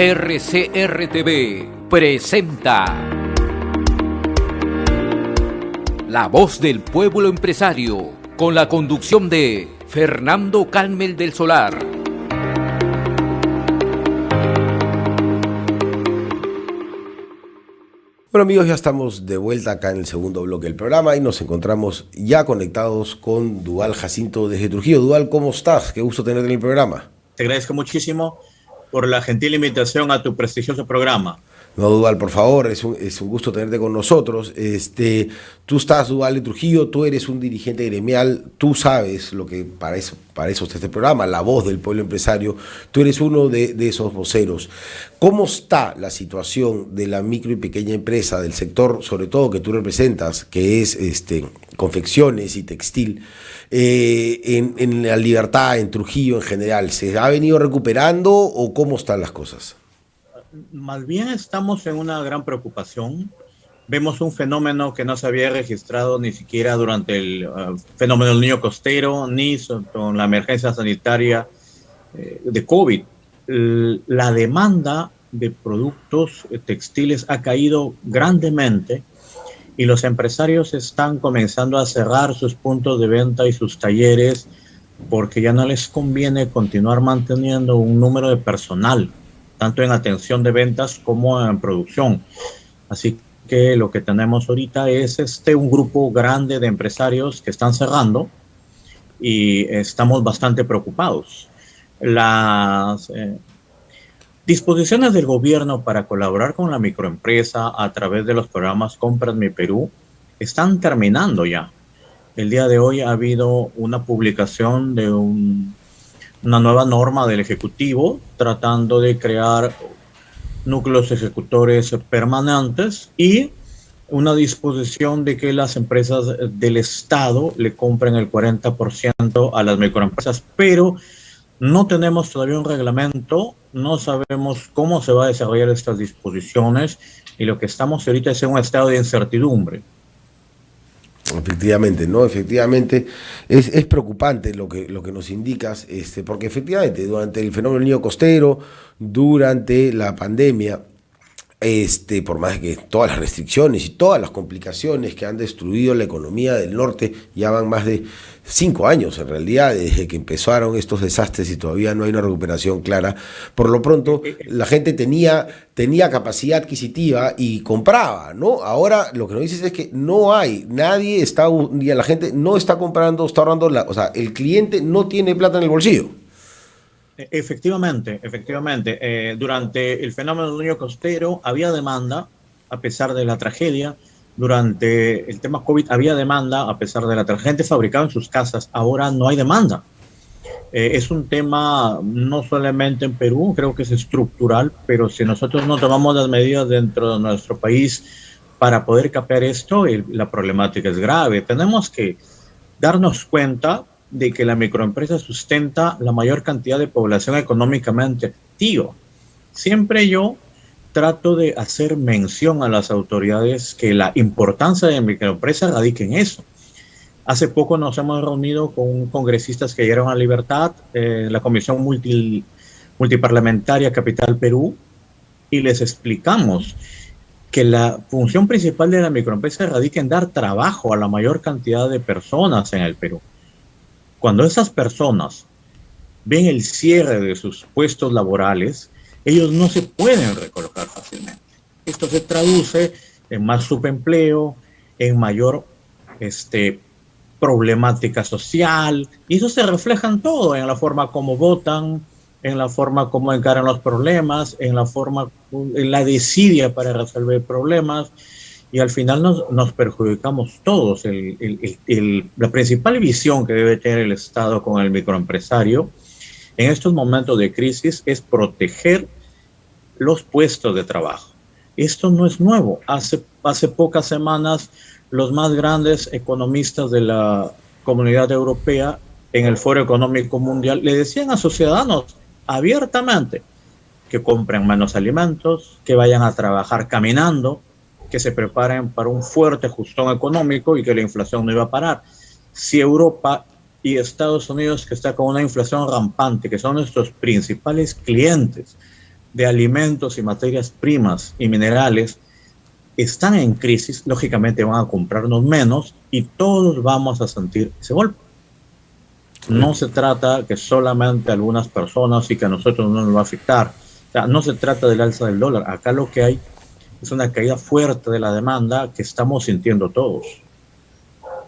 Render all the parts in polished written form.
RCR-TV presenta La Voz del Pueblo Empresario, con la conducción de Fernando Calmel del Solar. Bueno, amigos, ya estamos de vuelta acá en el segundo bloque del programa y nos encontramos ya conectados con Duval Jacinto desde Trujillo. Duval, ¿cómo estás? Qué gusto tenerte en el programa. Te agradezco muchísimo por la gentil invitación a tu prestigioso programa. No, Duval, por favor, es un gusto tenerte con nosotros. Tú estás, Duval, de Trujillo, tú eres un dirigente gremial, tú sabes lo que para eso está este programa, la voz del pueblo empresario, tú eres uno de esos voceros. ¿Cómo está la situación de la micro y pequeña empresa, del sector, sobre todo que tú representas, que es confecciones y textil, en La Libertad, en Trujillo en general? ¿Se ha venido recuperando o cómo están las cosas? Más bien estamos en una gran preocupación. Vemos un fenómeno que no se había registrado ni siquiera durante el fenómeno del niño costero, ni con la emergencia sanitaria de COVID. La demanda de productos textiles ha caído grandemente y los empresarios están comenzando a cerrar sus puntos de venta y sus talleres porque ya no les conviene continuar manteniendo un número de personal, tanto en atención de ventas como en producción. Así que lo que tenemos ahorita es un grupo grande de empresarios que están cerrando y estamos bastante preocupados. Las disposiciones del gobierno para colaborar con la microempresa a través de los programas Compras Mi Perú están terminando ya. El día de hoy ha habido una publicación de una nueva norma del Ejecutivo tratando de crear núcleos ejecutores permanentes y una disposición de que las empresas del Estado le compren el 40% a las microempresas, pero no tenemos todavía un reglamento, no sabemos cómo se va a desarrollar estas disposiciones y lo que estamos ahorita es en un estado de incertidumbre. Efectivamente, ¿no? Efectivamente, es preocupante lo que nos indicas, porque efectivamente durante el fenómeno del niño costero, durante la pandemia, por más que todas las restricciones y todas las complicaciones que han destruido la economía del norte, ya van más de 5 años en realidad, desde que empezaron estos desastres y todavía no hay una recuperación clara. Por lo pronto, la gente tenía capacidad adquisitiva y compraba, ¿no? Ahora lo que nos dices es que no hay, la gente no está comprando, está ahorrando, o sea, el cliente no tiene plata en el bolsillo. Efectivamente. Durante el fenómeno del niño costero había demanda, a pesar de la tragedia. Durante el tema COVID había demanda, a pesar de la tragedia. Gente fabricaba en sus casas, ahora no hay demanda. Es un tema no solamente en Perú, creo que es estructural, pero si nosotros no tomamos las medidas dentro de nuestro país para poder capear esto, la problemática es grave. Tenemos que darnos cuenta de que la microempresa sustenta la mayor cantidad de población económicamente activa. Siempre yo trato de hacer mención a las autoridades que la importancia de la microempresa radica en eso. Hace poco nos hemos reunido con congresistas que llegaron a Libertad, la Comisión Multiparlamentaria Capital Perú, y les explicamos que la función principal de la microempresa radica en dar trabajo a la mayor cantidad de personas en el Perú. Cuando esas personas ven el cierre de sus puestos laborales, ellos no se pueden recolocar fácilmente. Esto se traduce en más subempleo, en mayor problemática social, y eso se refleja en todo, en la forma como votan, en la forma como encaran los problemas, en la desidia para resolver problemas, y al final nos perjudicamos todos. La principal visión que debe tener el Estado con el microempresario en estos momentos de crisis es proteger los puestos de trabajo. Esto no es nuevo. Hace pocas semanas los más grandes economistas de la Comunidad Europea en el Foro Económico Mundial le decían a sus ciudadanos abiertamente que compren menos alimentos, que vayan a trabajar caminando, que se preparen para un fuerte ajustón económico y que la inflación no iba a parar. Si Europa y Estados Unidos, que está con una inflación rampante, que son nuestros principales clientes, de alimentos y materias primas y minerales están en crisis, lógicamente van a comprarnos menos y todos vamos a sentir ese golpe. No se trata que solamente algunas personas y que a nosotros no nos va a afectar. O sea, no se trata del alza del dólar. Acá lo que hay es una caída fuerte de la demanda que estamos sintiendo todos.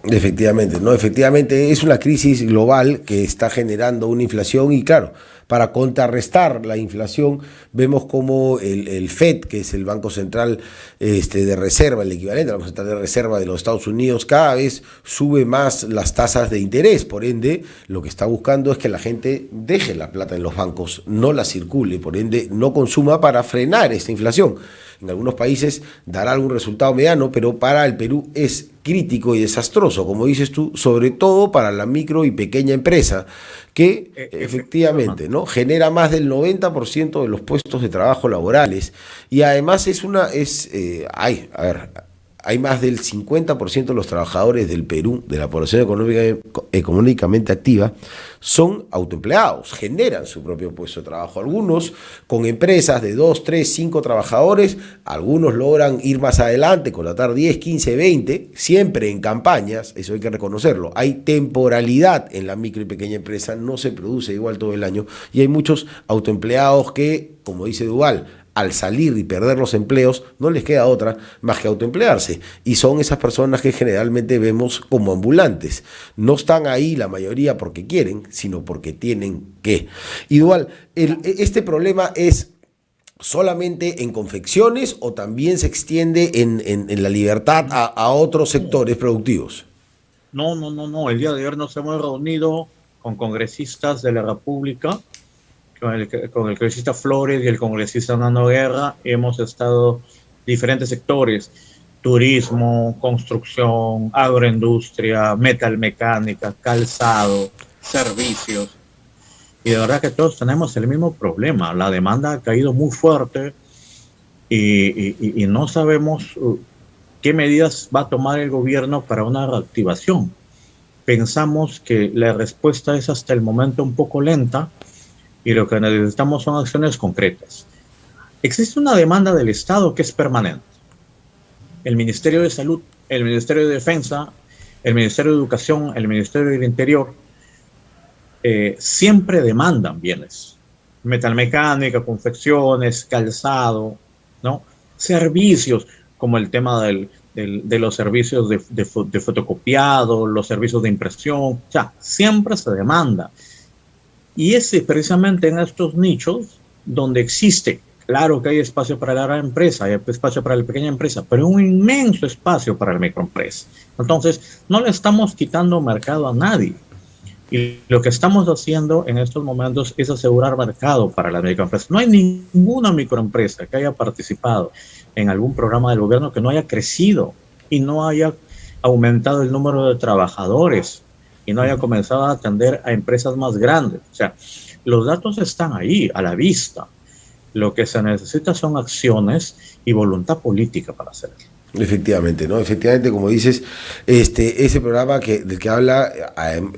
Efectivamente, ¿no? Efectivamente es una crisis global que está generando una inflación y claro, para contrarrestar la inflación vemos como el FED, que es el Banco Central de Reserva, el equivalente al Banco Central de Reserva de los Estados Unidos, cada vez sube más las tasas de interés. Por ende, lo que está buscando es que la gente deje la plata en los bancos, no la circule, por ende no consuma para frenar esta inflación. En algunos países dará algún resultado mediano, pero para el Perú es crítico y desastroso, como dices tú, sobre todo para la micro y pequeña empresa, que efectivamente, ¿no?, genera más del 90% de los puestos de trabajo laborales y además hay más del 50% de los trabajadores del Perú, de la población económicamente activa, son autoempleados, generan su propio puesto de trabajo. Algunos con empresas de 2, 3, 5 trabajadores, algunos logran ir más adelante, contratar 10, 15, 20, siempre en campañas, eso hay que reconocerlo. Hay temporalidad en la micro y pequeña empresa, no se produce igual todo el año, y hay muchos autoempleados que, como dice Duval, al salir y perder los empleos, no les queda otra más que autoemplearse. Y son esas personas que generalmente vemos como ambulantes. No están ahí la mayoría porque quieren, sino porque tienen que. Igual, este problema es solamente en confecciones o también se extiende en la libertad a otros sectores productivos. No. El día de ayer nos hemos reunido con congresistas de la República, con el congresista Flores y el congresista Nano Guerra. Hemos estado diferentes sectores: turismo, construcción, agroindustria, metalmecánica, calzado, servicios. Y de verdad que todos tenemos el mismo problema. La demanda ha caído muy fuerte y no sabemos qué medidas va a tomar el gobierno para una reactivación. Pensamos que la respuesta es hasta el momento un poco lenta, y lo que necesitamos son acciones concretas. Existe una demanda del Estado que es permanente. El Ministerio de Salud, el Ministerio de Defensa, el Ministerio de Educación, el Ministerio del Interior, siempre demandan bienes. Metalmecánica, confecciones, calzado, ¿no? Servicios, como el tema de los servicios de fotocopiado, los servicios de impresión. O sea, siempre se demanda. Y es precisamente en estos nichos donde existe, claro que hay espacio para la gran empresa, hay espacio para la pequeña empresa, pero un inmenso espacio para la microempresa. Entonces, no le estamos quitando mercado a nadie. Y lo que estamos haciendo en estos momentos es asegurar mercado para la microempresa. No hay ninguna microempresa que haya participado en algún programa del gobierno que no haya crecido y no haya aumentado el número de trabajadores y no haya comenzado a atender a empresas más grandes. O sea, los datos están ahí, a la vista. Lo que se necesita son acciones y voluntad política para hacerlo. Efectivamente, ¿no? Efectivamente, como dices, ese programa del que habla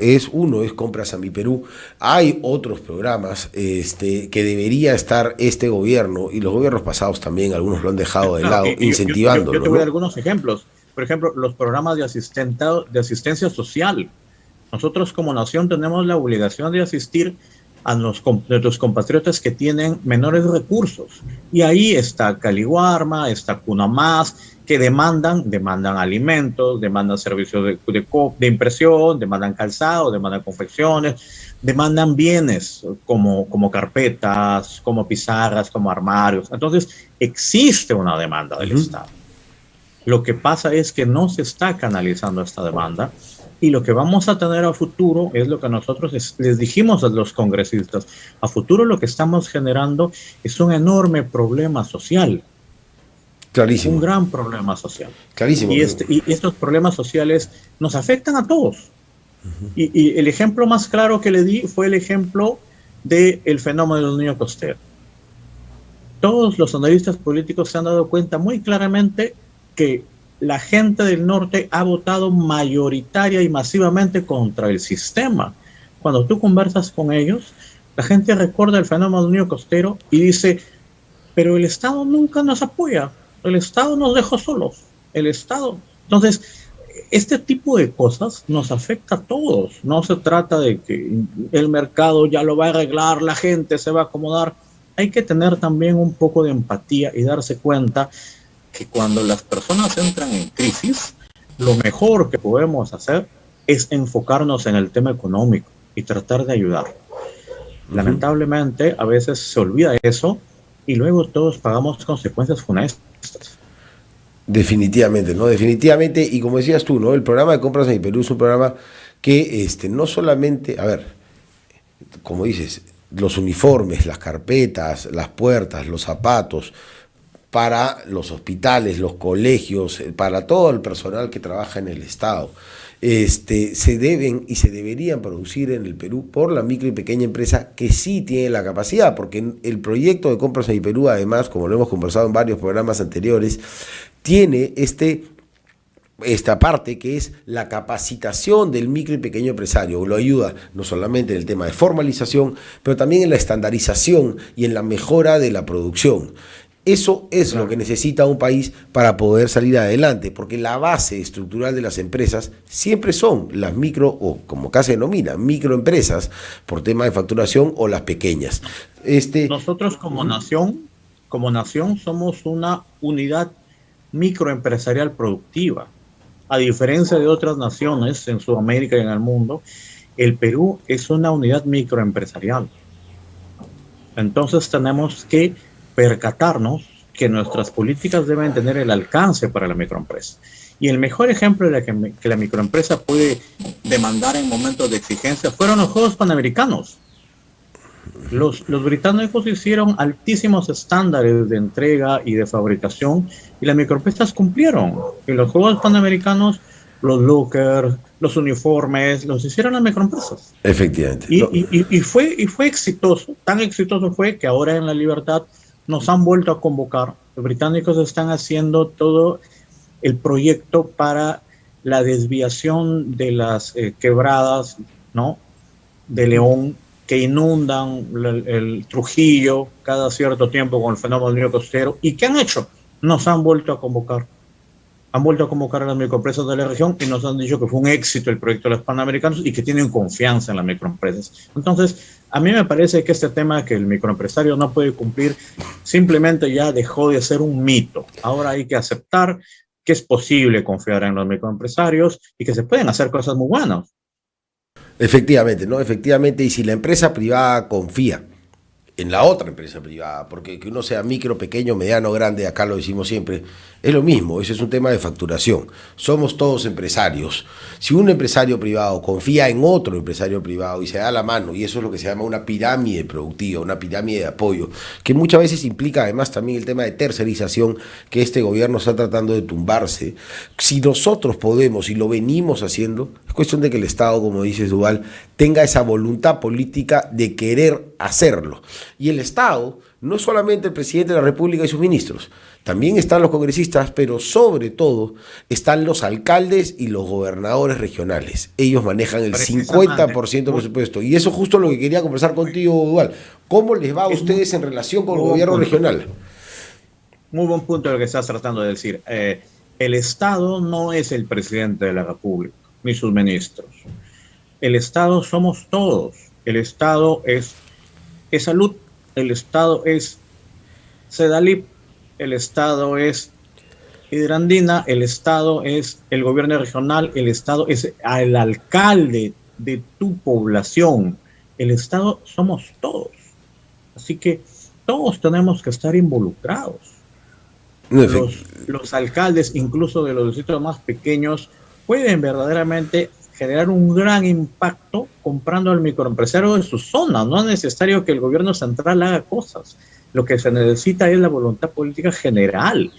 es Compras a mi Perú. Hay otros programas que debería estar este gobierno y los gobiernos pasados también, algunos lo han dejado de lado, incentivándolo. Yo te voy a dar algunos ejemplos. Por ejemplo, los programas de asistencia social. Nosotros como nación tenemos la obligación de asistir a nuestros compatriotas que tienen menores recursos. Y ahí está Caliwarma, está Cunamás, que demandan alimentos, demandan servicios de impresión, demandan calzado, demandan confecciones, demandan bienes como carpetas, como pizarras, como armarios. Entonces, existe una demanda del Estado. Lo que pasa es que no se está canalizando esta demanda. Y lo que vamos a tener a futuro es lo que nosotros les dijimos a los congresistas. A futuro lo que estamos generando es un enorme problema social. Clarísimo. Un gran problema social. Clarísimo. Y estos problemas sociales nos afectan a todos. Y el ejemplo más claro que le di fue el ejemplo del fenómeno del niño costero. Todos los analistas políticos se han dado cuenta muy claramente que la gente del norte ha votado mayoritaria y masivamente contra el sistema. Cuando tú conversas con ellos, la gente recuerda el fenómeno del niño costero y dice: pero el Estado nunca nos apoya, el Estado nos dejó solos, el Estado. Entonces, este tipo de cosas nos afecta a todos. No se trata de que el mercado ya lo va a arreglar, la gente se va a acomodar. Hay que tener también un poco de empatía y darse cuenta que cuando las personas entran en crisis, lo mejor que podemos hacer es enfocarnos en el tema económico y tratar de ayudar. Lamentablemente, a veces se olvida eso y luego todos pagamos consecuencias funestas. Definitivamente, ¿no? Definitivamente, y como decías tú, ¿no? El programa de compras en Perú es un programa que no solamente, a ver, como dices, los uniformes, las carpetas, las puertas, los zapatos, para los hospitales, los colegios, para todo el personal que trabaja en el Estado, se deben y se deberían producir en el Perú por la micro y pequeña empresa que sí tiene la capacidad, porque el proyecto de compras en Perú, además, como lo hemos conversado en varios programas anteriores, tiene esta parte que es la capacitación del micro y pequeño empresario. Lo ayuda no solamente en el tema de formalización, pero también en la estandarización y en la mejora de la producción. Eso es lo que necesita un país para poder salir adelante, porque la base estructural de las empresas siempre son las micro, o como acá se denomina, microempresas, por tema de facturación, o las pequeñas. Nosotros como nación somos una unidad microempresarial productiva. A diferencia de otras naciones en Sudamérica y en el mundo, el Perú es una unidad microempresarial. Entonces tenemos que percatarnos que nuestras políticas deben tener el alcance para la microempresa. Y el mejor ejemplo de que la microempresa puede demandar en momentos de exigencia fueron los Juegos Panamericanos. Los británicos hicieron altísimos estándares de entrega y de fabricación y las microempresas cumplieron. En los Juegos Panamericanos, los lockers, los uniformes, los hicieron las microempresas. Efectivamente. Y fue exitoso. Tan exitoso fue que ahora en La Libertad nos han vuelto a convocar. Los británicos están haciendo todo el proyecto para la desviación de las quebradas, ¿no?, de León, que inundan el Trujillo cada cierto tiempo con el fenómeno del Niño Costero. ¿Y qué han hecho? Nos han vuelto a convocar. Han vuelto a convocar a las microempresas de la región y nos han dicho que fue un éxito el proyecto de los Panamericanos y que tienen confianza en las microempresas. Entonces, a mí me parece que este tema que el microempresario no puede cumplir simplemente ya dejó de ser un mito. Ahora hay que aceptar que es posible confiar en los microempresarios y que se pueden hacer cosas muy buenas. Efectivamente, ¿no? Efectivamente, y si la empresa privada confía en la otra empresa privada, porque que uno sea micro, pequeño, mediano, grande, acá lo decimos siempre, es lo mismo, ese es un tema de facturación. Somos todos empresarios. Si un empresario privado confía en otro empresario privado y se da la mano, y eso es lo que se llama una pirámide productiva, una pirámide de apoyo, que muchas veces implica además también el tema de tercerización que este gobierno está tratando de tumbarse. Si nosotros podemos, y lo venimos haciendo, es cuestión de que el Estado, como dices Duval, tenga esa voluntad política de querer hacerlo. Y el Estado no es solamente el presidente de la República y sus ministros, también están los congresistas, pero sobre todo están los alcaldes y los gobernadores regionales. Ellos manejan el 50% del presupuesto. Y eso es justo lo que quería conversar contigo, Duval. ¿Cómo les va a ustedes en relación con el gobierno regional? Muy buen punto lo que estás tratando de decir. El Estado no es el presidente de la República, ni sus ministros. El Estado somos todos. El Estado es salud, el Estado es Sedalip, el Estado es Hidrandina, el Estado es el gobierno regional, el Estado es el alcalde de tu población. El Estado somos todos. Así que todos tenemos que estar involucrados. Los alcaldes, incluso de los distritos más pequeños, pueden verdaderamente generar un gran impacto comprando al microempresario de su zona. No es necesario que el gobierno central haga cosas. Lo que se necesita es la voluntad política general.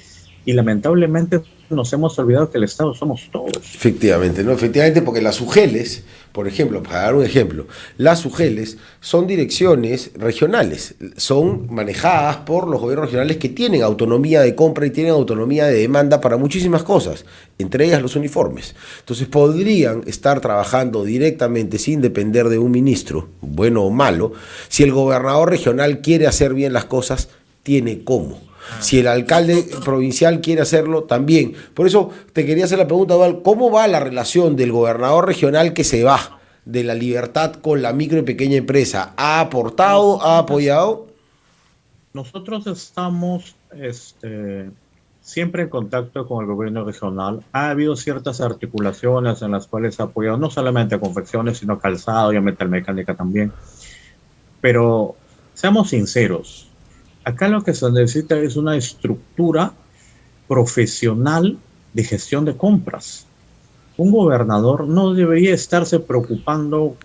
Y lamentablemente nos hemos olvidado que el Estado somos todos. Efectivamente, ¿no? Efectivamente, porque las UGELes, por ejemplo, para dar un ejemplo, las UGELes son direcciones regionales, son manejadas por los gobiernos regionales que tienen autonomía de compra y tienen autonomía de demanda para muchísimas cosas, entre ellas los uniformes. Entonces podrían estar trabajando directamente sin depender de un ministro, bueno o malo. Si el gobernador regional quiere hacer bien las cosas, tiene cómo. Si el alcalde provincial quiere hacerlo, también. Por eso te quería hacer la pregunta, Val, ¿cómo va la relación del gobernador regional que se va de La Libertad con la micro y pequeña empresa? ¿Ha aportado, ha apoyado? Nosotros estamos siempre en contacto con el gobierno regional. Ha habido ciertas articulaciones en las cuales ha apoyado no solamente a confecciones, sino a calzado y a metalmecánica también. Pero seamos sinceros, acá lo que se necesita es una estructura profesional de gestión de compras. Un gobernador no debería estarse preocupando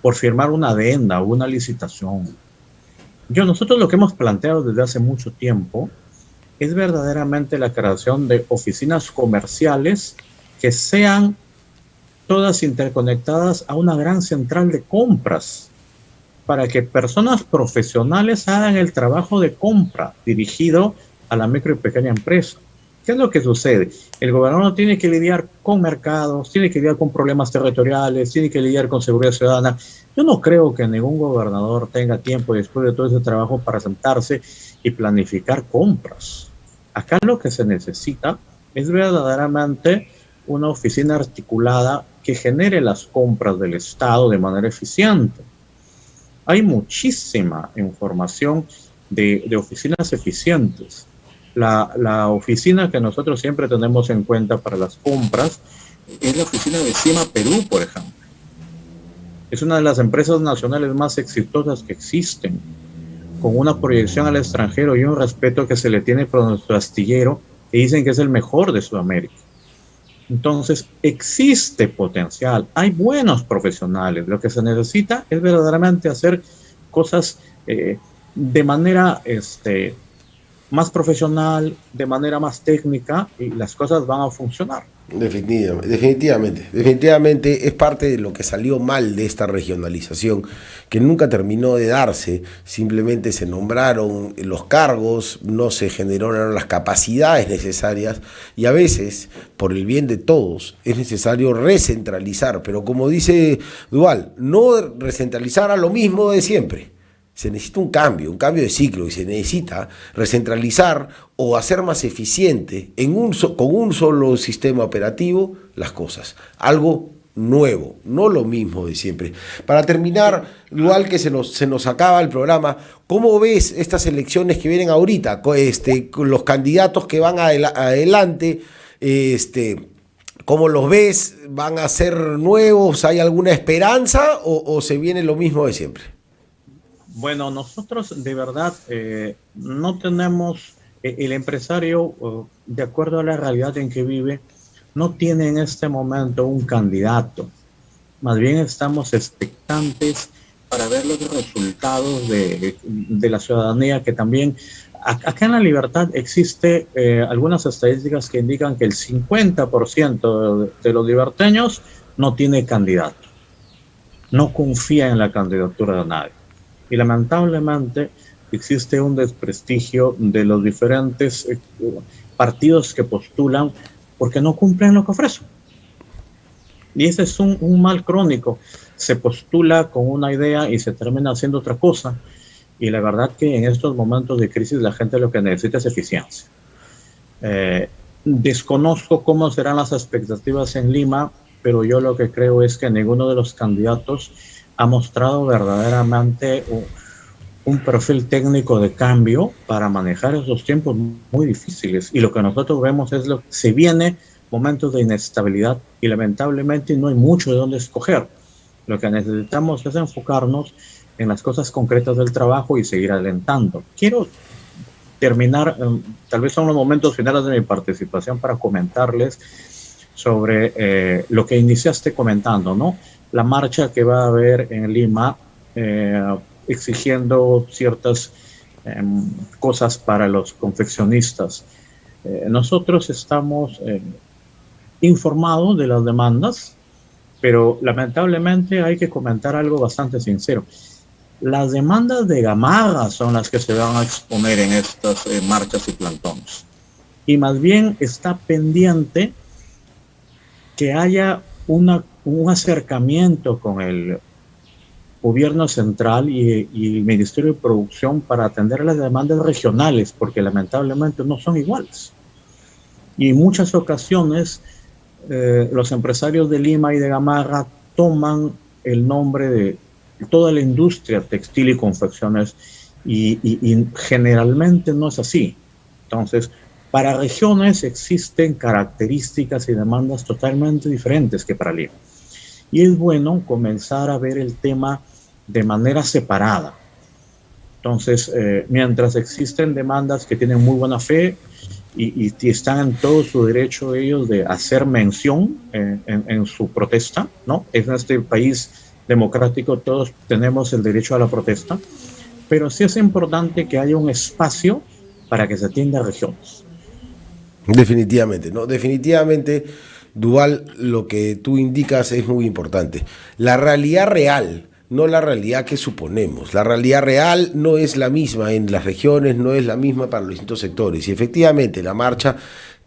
por firmar una adenda o una licitación. Nosotros lo que hemos planteado desde hace mucho tiempo es verdaderamente la creación de oficinas comerciales que sean todas interconectadas a una gran central de compras, para que personas profesionales hagan el trabajo de compra dirigido a la micro y pequeña empresa. ¿Qué es lo que sucede? El gobernador tiene que lidiar con mercados, tiene que lidiar con problemas territoriales, tiene que lidiar con seguridad ciudadana. Yo no creo que ningún gobernador tenga tiempo después de todo ese trabajo para sentarse y planificar compras. Acá lo que se necesita es verdaderamente una oficina articulada que genere las compras del Estado de manera eficiente. Hay muchísima información de oficinas eficientes. La oficina que nosotros siempre tenemos en cuenta para las compras es la oficina de CIMA Perú, por ejemplo. Es una de las empresas nacionales más exitosas que existen, con una proyección al extranjero y un respeto que se le tiene por nuestro astillero, que dicen que es el mejor de Sudamérica. Entonces, existe potencial, hay buenos profesionales. Lo que se necesita es verdaderamente hacer cosas de manera más profesional, de manera más técnica, y las cosas van a funcionar. Definitivamente es parte de lo que salió mal de esta regionalización, que nunca terminó de darse. Simplemente se nombraron los cargos, no se generaron las capacidades necesarias, y a veces, por el bien de todos, es necesario recentralizar, pero como dice Duval, no recentralizar a lo mismo de siempre. Se necesita un cambio de ciclo, y se necesita recentralizar o hacer más eficiente con un solo sistema operativo las cosas. Algo nuevo, no lo mismo de siempre. Para terminar, igual que se nos acaba el programa, ¿cómo ves estas elecciones que vienen ahorita? Con los candidatos que van adelante, ¿cómo los ves? ¿Van a ser nuevos? ¿Hay alguna esperanza o se viene lo mismo de siempre? Bueno, nosotros de verdad no tenemos, el empresario, de acuerdo a la realidad en que vive, no tiene en este momento un candidato. Más bien estamos expectantes para ver los resultados de la ciudadanía, que también, acá en La Libertad existe algunas estadísticas que indican que el 50% de los liberteños no tiene candidato, no confía en la candidatura de nadie. Y lamentablemente existe un desprestigio de los diferentes partidos que postulan porque no cumplen lo que ofrecen. Y ese es un mal crónico. Se postula con una idea y se termina haciendo otra cosa. Y la verdad que en estos momentos de crisis la gente lo que necesita es eficiencia. Desconozco cómo serán las expectativas en Lima, pero yo lo que creo es que ninguno de los candidatos ha mostrado verdaderamente un perfil técnico de cambio para manejar esos tiempos muy difíciles. Y lo que nosotros vemos es que se viene momentos de inestabilidad y lamentablemente no hay mucho de dónde escoger. Lo que necesitamos es enfocarnos en las cosas concretas del trabajo y seguir alentando. Quiero terminar, tal vez son los momentos finales de mi participación, para comentarles sobre lo que iniciaste comentando, ¿no? La marcha que va a haber en Lima exigiendo ciertas cosas para los confeccionistas. Nosotros estamos informados de las demandas, pero lamentablemente hay que comentar algo bastante sincero. Las demandas de Gamarra son las que se van a exponer en estas marchas y plantones. Y más bien está pendiente que haya un acercamiento con el gobierno central y el Ministerio de Producción para atender las demandas regionales, porque lamentablemente no son iguales. Y en muchas ocasiones los empresarios de Lima y de Gamarra toman el nombre de toda la industria textil y confecciones y generalmente no es así. Entonces, para regiones existen características y demandas totalmente diferentes que para Lima. Y es bueno comenzar a ver el tema de manera separada. Entonces, mientras existen demandas que tienen muy buena fe y están en todo su derecho ellos de hacer mención en su protesta, ¿no? En este país democrático todos tenemos el derecho a la protesta, pero sí es importante que haya un espacio para que se atienda a regiones. Definitivamente, ¿no? Definitivamente, Duval, lo que tú indicas es muy importante. La realidad real, no la realidad que suponemos. La realidad real no es la misma en las regiones, no es la misma para los distintos sectores. Y efectivamente, la marcha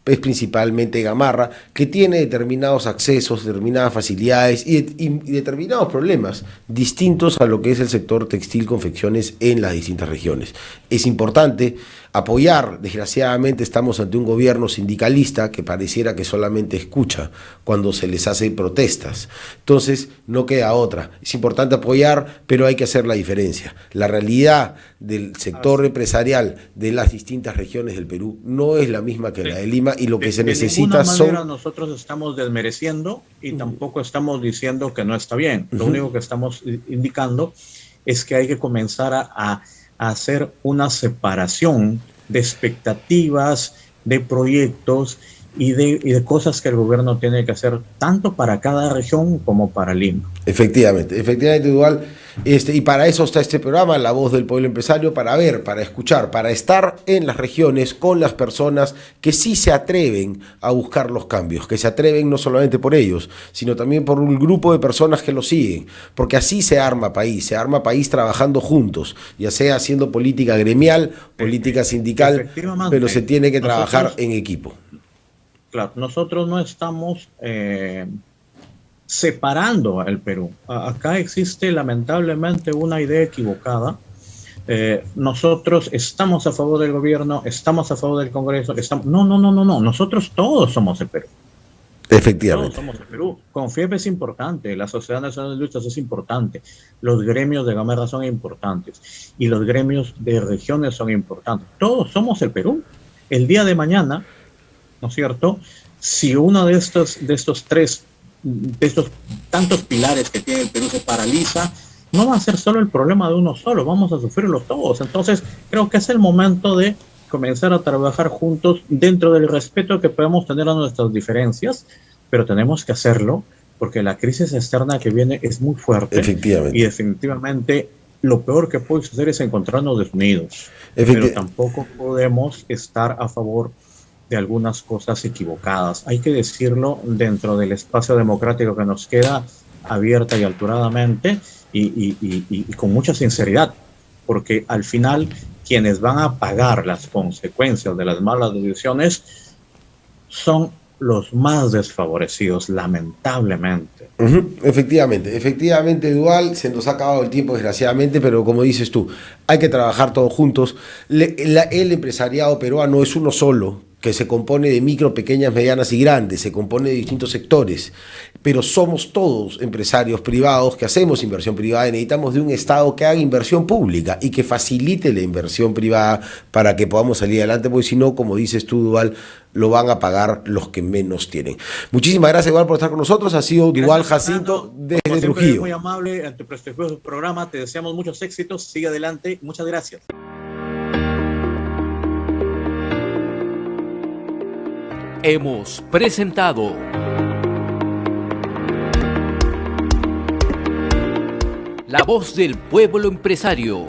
es principalmente Gamarra, que tiene determinados accesos, determinadas facilidades y determinados problemas distintos a lo que es el sector textil confecciones en las distintas regiones. Es importante apoyar. Desgraciadamente estamos ante un gobierno sindicalista que pareciera que solamente escucha cuando se les hace protestas. Entonces no queda otra. Es importante apoyar, pero hay que hacer la diferencia. La realidad del sector empresarial de las distintas regiones del Perú no es la misma que la de Lima, y lo que se necesita son... De ninguna manera nosotros estamos desmereciendo y tampoco estamos diciendo que no está bien. Lo único que estamos indicando es que hay que comenzar a hacer una separación de expectativas, de proyectos y de cosas que el gobierno tiene que hacer tanto para cada región como para Lima. Efectivamente, Duval. Y para eso está este programa, La Voz del Pueblo Empresario, para ver, para escuchar, para estar en las regiones con las personas que sí se atreven a buscar los cambios, que se atreven no solamente por ellos, sino también por un grupo de personas que los siguen, porque así se arma país trabajando juntos, ya sea haciendo política gremial, política sindical, pero se tiene que trabajar en equipo. Claro, nosotros no estamos separando al Perú. Acá existe lamentablemente una idea equivocada. Nosotros estamos a favor del gobierno, estamos a favor del Congreso, no, nosotros todos somos el Perú. Efectivamente. Todos somos el Perú. CONFIEP es importante, la Sociedad Nacional de Luchas es importante, los gremios de Gamarra son importantes y los gremios de regiones son importantes. Todos somos el Perú. El día de mañana, ¿no es cierto? Si uno de estos tantos pilares que tiene el Perú se paraliza, no va a ser solo el problema de uno solo, vamos a sufrirlo todos. Entonces, creo que es el momento de comenzar a trabajar juntos dentro del respeto que podemos tener a nuestras diferencias, pero tenemos que hacerlo porque la crisis externa que viene es muy fuerte. Efectivamente. Y definitivamente lo peor que puede suceder es encontrarnos desunidos. Pero tampoco podemos estar a favor de algunas cosas equivocadas. Hay que decirlo dentro del espacio democrático que nos queda, abierta y alturadamente y con mucha sinceridad, porque al final quienes van a pagar las consecuencias de las malas decisiones son los más desfavorecidos, lamentablemente. Efectivamente, Duval, se nos ha acabado el tiempo desgraciadamente, pero como dices tú, hay que trabajar todos juntos. El empresariado peruano es uno solo, que se compone de micro, pequeñas, medianas y grandes, se compone de distintos sectores, pero somos todos empresarios privados que hacemos inversión privada y necesitamos de un Estado que haga inversión pública y que facilite la inversión privada para que podamos salir adelante, porque si no, como dices tú, Duval, lo van a pagar los que menos tienen. Muchísimas gracias, Duval, por estar con nosotros. Ha sido Duval Jacinto desde Trujillo. Muy amable en tu prestigioso programa, te deseamos muchos éxitos, sigue adelante, muchas gracias. Hemos presentado La Voz del Pueblo Empresario